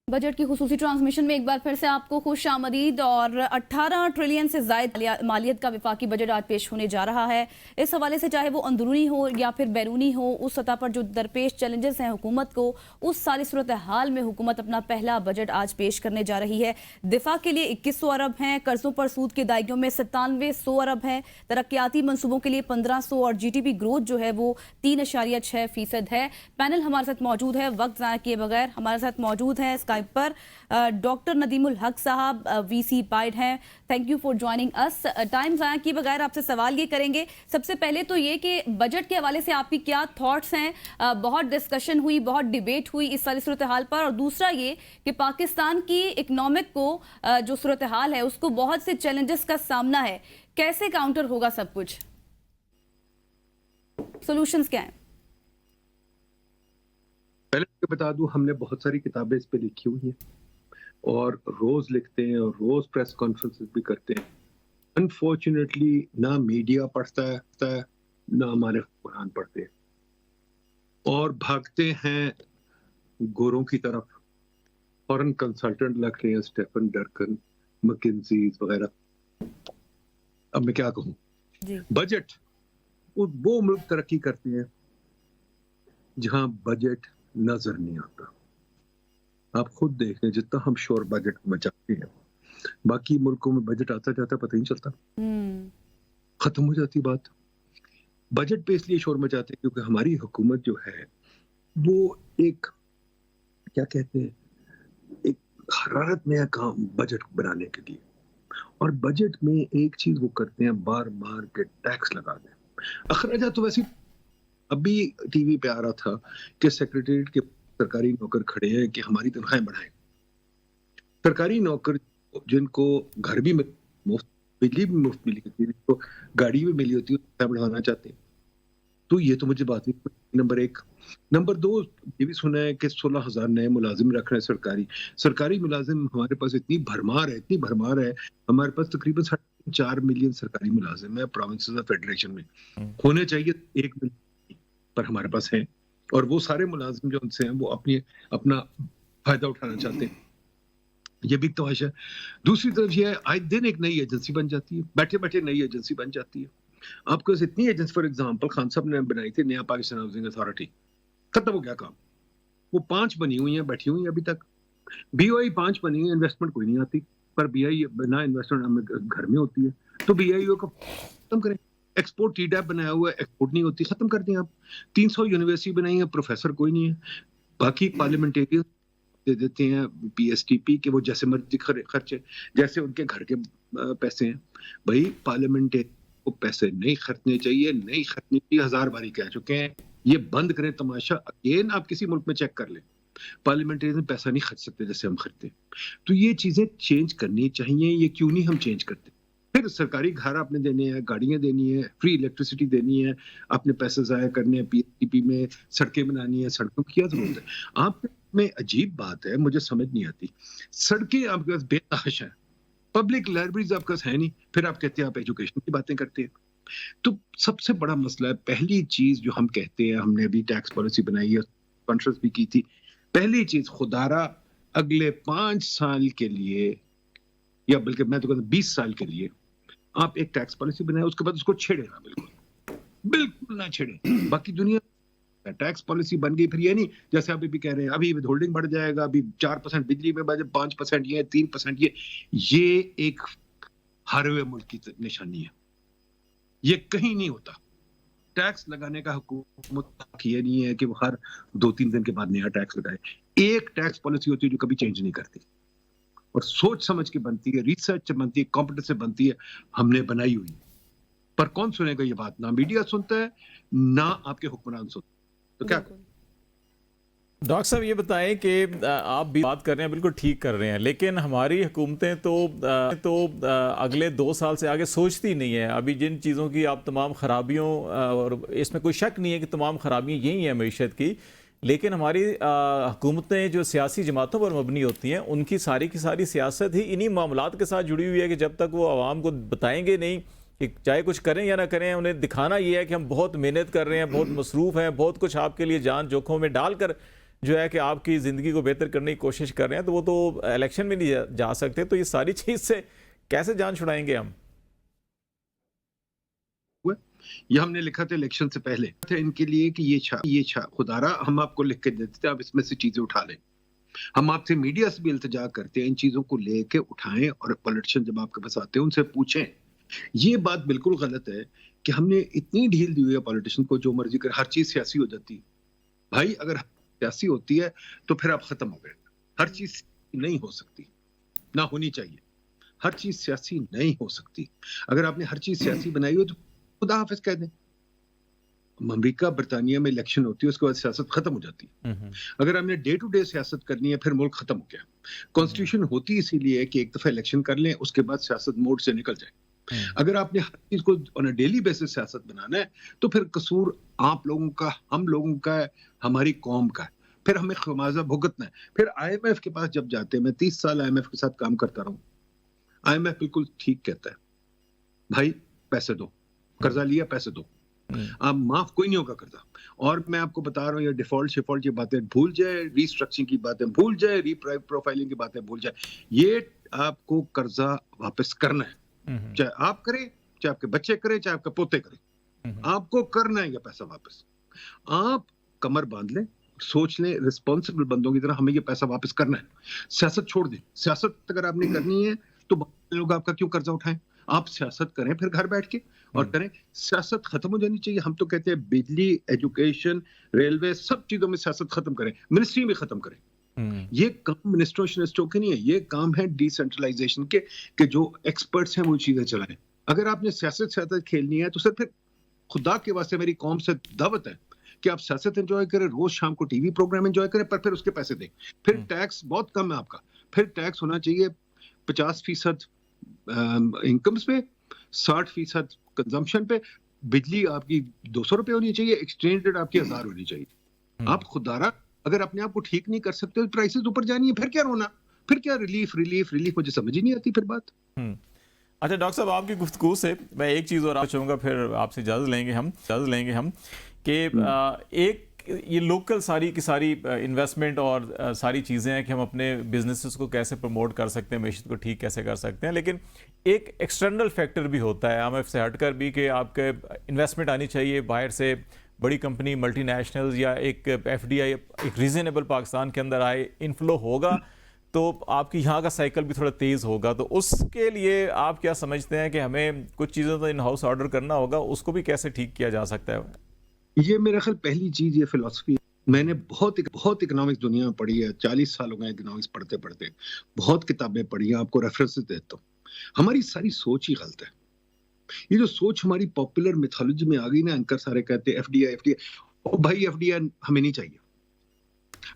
Budget की खुसूसी transmission में एक बार फिर से आपको खुश आमदीद। और 18 ट्रिलियन से ज़ायद मालियत का वफाकी बजट आज पेश होने जा रहा है। इस हवाले से चाहे वो अंदरूनी हो या फिर बैरूनी हो, उस सतह पर जो दरपेश चैलेंजेस हैं हुकूमत को, उस सारी सूरत हाल में हुकूमत अपना पहला बजट आज पेश करने जा रही है। दिफा के लिए 2100 अरब हैं, कर्जों पर सूद की अदायगियों में 9700 अरब हैं, तरक्याती मनसूबों के लिए 1500 और GDP ग्रोथ जो है वो 3.6% है। पैनल हमारे साथ मौजूद है। वक्त ज़ाया किए बगैर हमारे साथ मौजूद है स्काइप पर डॉक्टर नदीमुल हक साहब, VC पाइड हैं। Thank you for joining us. Time ज़ाया किए बगैर आपसे सवाल ये करेंगे, सबसे पहले तो ये कि बजट के हवाले से आपकी क्या थॉट्स हैं। बहुत डिस्कशन हुई, बहुत डिबेट हुई इस सारी सूरत हाल पर, और दूसरा ये कि पाकिस्तान की इकनॉमिक को जो सूरत हाल है उसको बहुत से चैलेंजेस का सामना है, कैसे काउंटर होगा सब कुछ, सॉल्यूशंस क्या हैं? पहले तो बता दूं, हमने बहुत सारी किताबें इस पे लिखी हुई हैं और रोज लिखते हैं और रोज प्रेस कॉन्फ्रेंसेस भी करते हैं। अनफॉर्चुनेटली ना मीडिया पढ़ता है ना हमारे कुरान पढ़ते हैं और भागते हैं गोरों की तरफ। फॉरेन कंसल्टेंट लग रहे हैं, स्टेफन डर्कन, मैकिंजी वगैरह। अब मैं क्या कहूँ, बजट वो मुल्क तरक्की करते हैं जहां बजट नजर नहीं आता। आप खुद देख लें, जितना हम शोर बजट मचाते हैं, बाकी मुल्कों में बजट आता जाता पता ही नहीं चलता, खत्म हो जाती बात। बजट पे इसलिए शोर मचाते हैं क्योंकि हमारी हुकूमत जो है वो एक, क्या कहते हैं, एक हरारत में है काम बजट बनाने के लिए। और बजट में एक चीज वो करते हैं, बार बार के टैक्स लगा दें। अखराजात तो वैसे अभी टीवी पे आ रहा था कि सेक्रेटरीट के सरकारी नौकर खड़े हैं कि हमारी तनख्वाहें बढ़ाएं। सरकारी नौकर जिनको घर भी मुफ्त, बिजली भी मुफ्त मिली होती है, जिनको गाड़ी भी मिली होती है, तनख्वाह बढ़ाना चाहते हैं। तो ये तो मुझे बात नहीं। नंबर एक। नंबर दो, ये भी सुना है कि 16,000 नए मुलाजिम रख रहे हैं सरकारी मुलाजिम। हमारे पास इतनी भरमार है, हमारे पास तकरीबन 4 मिलियन सरकारी मुलाजिम है प्रोविंसेस और फेडरेशन में। होने चाहिए 1 मिलियन, पर हमारे पास है। और वो सारे मुलाजिम जो उनसे हैं वो अपना फायदा उठाना चाहते हैं। ये भी तमाशा है। दूसरी तरफ ये है, आए दिन एक नई एजेंसी बन जाती है, बैठे बैठे नई एजेंसी बन जाती है। आपको इतनी एजेंसी, फॉर एग्जांपल खान साहब ने बनाई थी नया पाकिस्तान हाउसिंग अथॉरिटी, खत्म हो गया काम। वो 5 बनी हुई हैं, बैठी हुई हैं अभी तक। BOI 5 बनी है, इन्वेस्टमेंट कोई नहीं आती, पर BI बिना इन्वेस्टमेंट घर में होती है। तो BIO को खत्म करें। एक्सपोर्ट TDAP बनाया हुआ है, एक्सपोर्ट नहीं होती, खत्म कर दें आप। 300 यूनिवर्सिटी बनाई है, प्रोफेसर कोई नहीं है। बाकी पार्लियामेंटेरियन दे देते हैं PSTP के, वो जैसे मर्जी खर्चे, जैसे उनके घर के पैसे हैं। भाई पार्लियामेंटेरियन को पैसे नहीं खर्चने चाहिए, नहीं खर्चने चाहिए, 1000 बारी कह चुके हैं। ये बंद करें तमाशा। अगेन आप किसी मुल्क में चेक कर लें, पार्लियामेंटेरियन पैसा नहीं खर्च सकते जैसे हम खर्चते। तो ये चीजें चेंज करनी चाहिए। ये क्यों नहीं हम चेंज करते? फिर सरकारी घर आपने देने हैं, गाड़ियां देनी है, फ्री इलेक्ट्रिसिटी देनी है, अपने पैसे जाया करने हैं, PSTP में सड़कें बनानी है। सड़कों की क्या जरूरत है? आप में अजीब बात है, मुझे समझ नहीं आती। सड़कें आपके पास बेतहाशा है, पब्लिक लाइब्रेरीज आपके पास है नहीं, फिर आप कहते हैं आप एजुकेशन की बातें करते हैं। तो सबसे बड़ा मसला है, पहली चीज जो हम कहते हैं, हमने अभी टैक्स पॉलिसी बनाई है, कॉन्फ्रेंस भी की थी। पहली चीज, खुदारा अगले 5 साल के लिए, या बल्कि मैं तो कहता हूं 20 साल के लिए आप एक टैक्स पॉलिसी बनाए, उसके बाद उसको छेड़े ना, बिल्कुल ना छेड़े। बाकी दुनिया टैक्स पॉलिसी बन गई, फिर ये नहीं जैसे अभी भी कह रहे हैं अभी विथहोल्डिंग बढ़ जाएगा, अभी 4% बिजली में बढ़े, 5% ये, 3% ये एक हारे हुए मुल्क की निशानी है। ये कहीं नहीं होता। टैक्स लगाने का हुकूमत ये नहीं है कि वो हर 2-3 दिन के बाद नया टैक्स लगाए। एक टैक्स पॉलिसी होती है जो कभी चेंज नहीं करती, और सोच समझ के बनती है, रिसर्च बनती है, कॉम्पिटेंस से बनती है। हमने बनाई हुई, पर कौन सुनेगा ये बात? ना मीडिया सुनता है, ना आपके हुक्मरान सुनते। तो क्या डॉक्टर साहब ये बताएं कि आप भी बात कर रहे हैं, बिल्कुल ठीक कर रहे हैं, लेकिन हमारी हुकूमतें तो अगले 2 साल से आगे सोचती नहीं है। अभी जिन चीज़ों की आप तमाम खराबियों, और इसमें कोई शक नहीं है कि तमाम खराबियाँ यही हैं मीशत की, लेकिन हमारी हुकूमतें जो सियासी जमातों पर मबनी होती हैं, उनकी सारी की सारी सियासत ही इन्हीं मामलात के साथ जुड़ी हुई है कि जब तक वो आवाम को बताएंगे नहीं कि चाहे कुछ करें या ना करें, उन्हें दिखाना ये है कि हम बहुत मेहनत कर रहे हैं, बहुत मसरूफ़ हैं, बहुत कुछ आपके लिए जान जोखों में डालकर जो है कि आपकी ज़िंदगी को बेहतर करने की कोशिश कर रहे हैं, तो वो तो इलेक्शन में नहीं जा सकते। तो ये सारी चीज़ से कैसे जान छुड़ाएंगे हम? ये हमने लिखा था इलेक्शन से पहले थे इनके लिए कि ये खुदारा हम आपको लिख के देते थे, आप इसमें से चीजें उठा लें। हम आपसे मीडिया से भी इल्तिजा करते हैं, इन चीजों को लेके उठाएं और पॉलिटिशियन जब आपके पास आते हैं उनसे पूछें। ये बात बिल्कुल गलत है कि हमने इतनी ढील दी हुई है पॉलिटिशियन को, जो मर्जी कर, हर चीज सियासी हो जाती है। भाई अगर सियासी होती है तो फिर आप खत्म हो गए। हर चीज नहीं हो सकती, ना होनी चाहिए। हर चीज सियासी नहीं हो सकती। अगर आपने हर चीज सियासी बनाई हो तो खुदा हाफिज कह दें। अमेरिका बरतानिया में इलेक्शन होती है, उसके बाद सियासत खत्म हो जाती है। अगर हमने डे टू डे सियासत करनी है फिर मुल्क खत्म हो गया। कॉन्स्टिट्यूशन होती इसीलिए है कि एक दफा इलेक्शन कर लें, उसके बाद सियासत मोड से निकल जाए। अगर आपने हर चीज को ऑन अ डेली बेसिस सियासत बनाना है तो फिर कसूर आप लोगों का, हम लोगों का है, हमारी कौम का है। फिर हमें खमाजा भुगतना है। फिर IMF के पास जब जाते हैं, मैं 30 साल IMF के साथ काम करता रहा हूं, IMF बिल्कुल ठीक कहता है, भाई पैसे दो, कर्जा लिया पैसे दो, आप माफ कोई नहीं होगा कर्जा। और मैं आपको बता रहा हूँ, ये डिफॉल्ट शिफॉल्ट की बातें भूल जाए, रीस्ट्रक्चरिंग की बातें भूल जाए, रीप्रोफाइलिंग की बातें भूल जाए। ये आपको कर्जा वापस करना है, चाहे आप करें, चाहे आपके बच्चे करें, चाहे आपके पोते करें, आपको करना है ये पैसा वापस। आप कमर बांध लें, सोच लें रिस्पॉन्सिबल बंदों की तरह, हमें ये पैसा वापस करना है। सियासत छोड़ दें। सियासत अगर आपने करनी है तो लोग आपका क्यों कर्जा उठाएं? आप सियासत करें फिर घर बैठ के, और करें। सियासत खत्म हो जानी चाहिए। हम तो कहते हैं बिजली, एजुकेशन, रेलवे, सब चीजों में सियासत खत्म करें, मिनिस्ट्री में खत्म करें। ये काम मिनिस्ट्रों के नहीं है, ये काम है डिसेंट्रलाइजेशन के जो एक्सपर्ट्स हैं वो चीजें चलाएं। अगर आपने सियासत खेलनी है तो सिर्फ फिर खुदा के वास्ते मेरी कौम से दावत है कि आप सियासत एंजॉय करें, रोज शाम को टीवी प्रोग्राम एंजॉय करें, पर फिर उसके पैसे दें। फिर टैक्स बहुत कम है आपका, फिर टैक्स होना चाहिए 50% इनकम्स पे, 60% कंजम्पशन पे। बिजली आपकी 200 रुपए होनी चाहिए, एक्सचेंज रेट आपकी 1000 होनी चाहिए। आप खुदारा अगर अपने आप को ठीक नहीं कर सकते तो प्राइसेस ऊपर जानी है, फिर क्या रोना, फिर क्या रिलीफ, मुझे समझ ही नहीं आती फिर बात। अच्छा डॉक्टर साहब, आपकी गुफ्तगू से मैं एक चीज़ और चाहूँगा, फिर आपसे इजाज़त लेंगे हम कि एक ये लोकल सारी की सारी इन्वेस्टमेंट और सारी चीज़ें हैं कि हम अपने बिजनेसेस को कैसे प्रमोट कर सकते हैं, मैशत को ठीक कैसे कर सकते हैं, लेकिन एक एक्सटर्नल फैक्टर भी होता है IMF से हटकर भी कि आपके इन्वेस्टमेंट आनी चाहिए बाहर से, बड़ी कंपनी, मल्टीनेशनल्स या एक FDI एक रीजनेबल पाकिस्तान के अंदर आए, इनफ्लो होगा तो आपकी यहाँ का साइकिल भी थोड़ा तेज़ होगा। तो उसके लिए आप क्या समझते हैं कि हमें कुछ चीज़ें तो इन हाउस ऑर्डर करना होगा, उसको भी कैसे ठीक किया जा सकता है? ये मेरा ख्याल पहली चीज, ये फिलॉसफी। मैंने बहुत इकोनॉमिक्स दुनिया में पढ़ी है, 40 साल हो गए इकोनॉमिक्स पढ़ते पढ़ते, बहुत किताबें पढ़ी हैं, आपको रेफरेंसेस देता हूँ। हमारी सारी सोच ही गलत है। ये जो सोच हमारी पॉपुलर मिथोलॉजी में आ गई ना, एंकर सारे कहते हैं FDI, ओ भाई FDI हमें नहीं चाहिए।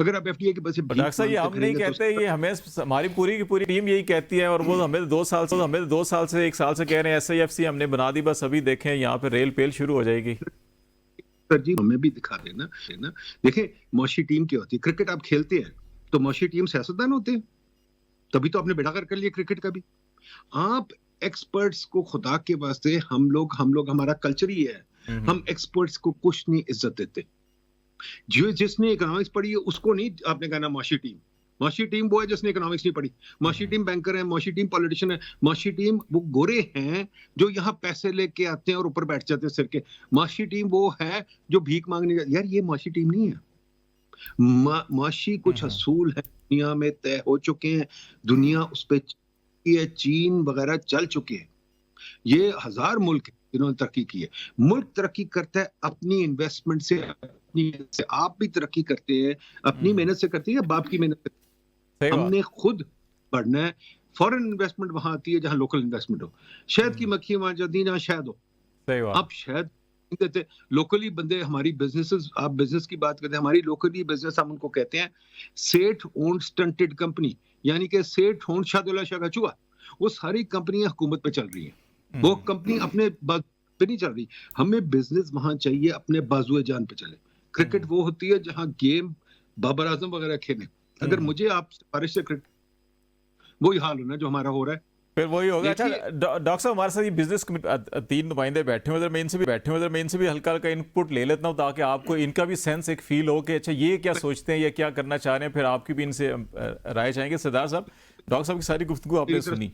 अगर आप FDI के बस डॉक्टर साहब, ये हम नहीं कहते, ये हमें हमारी पूरी की पूरी टीम यही कहती है, और वो हमें 2 साल से 1 साल से कह रहे हैं SIFC हमने बना दी, बस अभी देखें यहाँ पे रेल पेल शुरू हो जाएगी। सर जी हमें भी दिखा देना है ना। देखें मौशी टीम क्या होती है, क्रिकेट आप खेलते हैं तो मौशी टीम सियासतदान होते हैं, तभी तो आपने बेड़ागर कर लिया क्रिकेट का भी। आप एक्सपर्ट्स को खुदा के वास्ते, हम लोग हमारा कल्चर ही है, हम एक्सपर्ट्स को कुछ नहीं इज्जत देते। जिसने इकोनॉमिक्स पढ़ी है उसको नहीं आपने कहना मौशी टीम वो है जिसने इकोनॉमिक्स नहीं पढ़ी। मौशी टीम बैंकर है, मौशी टीम पॉलिटिशियन है, मौशी टीम वो गोरे हैं जो यहाँ पैसे लेके आते हैं और ऊपर बैठ जाते हैं सिर के। मौशी टीम वो है जो भीख मांगने जाती। यार ये मौशी टीम नहीं है। मौशी कुछ असूल है, दुनिया में तय हो चुके हैं, दुनिया उस पे चीन वगैरह चल चुके हैं। ये 1000 मुल्क जिन्होंने तरक्की की है। मुल्क तरक्की करता है अपनी इन्वेस्टमेंट से, आप भी तरक्की करते हैं अपनी मेहनत से, करते हैं या बाप की मेहनत से। हमने खुद बढ़ना है। फॉरेन इन्वेस्टमेंट वहां आती है जहां लोकल इन्वेस्टमेंट हो। शहद की मक्खी वहां जाती है जहां शहद हो। आप शहद देते लोकली बंदे, हमारी बिजनेसेस, आप बिजनेस की बात करते हैं, हमारी लोकली बिजनेस हम उनको कहते हैं सेठ ओन्ड स्टंटेड कंपनी, यानी कि सेठ ओन्ड शादुल्ला शाह का चूहा। वो सारी कंपनियां हुकूमत पे चल रही हैं, वो कंपनी अपने पे नहीं चल रही। हमें बिजनेस वहां चाहिए अपने बाजुए जान पे चले। क्रिकेट वो होती है जहां गेम बाबर आजम वगैरह खेले। अगर मुझे आप सिफारिश से क्रिकेट वही हाल होना जो हमारा हो रहा है। फिर वही होगा। अच्छा देखिए- डॉक्टर साहब, हमारे साथ ये बिजनेस तीन नुमाइंदे बैठे हुए, मैं इनसे भी हल्का हल्का इनपुट ले लेता हूँ ताकि आपको इनका भी सेंस एक फील हो कि अच्छा ये क्या सोचते हैं, ये क्या करना चाह रहे हैं, फिर आपकी भी इनसे राय चाहेंगे। सरदार साहब, डॉक्टर साहब की सारी गुफ्तगू आपने सुनी।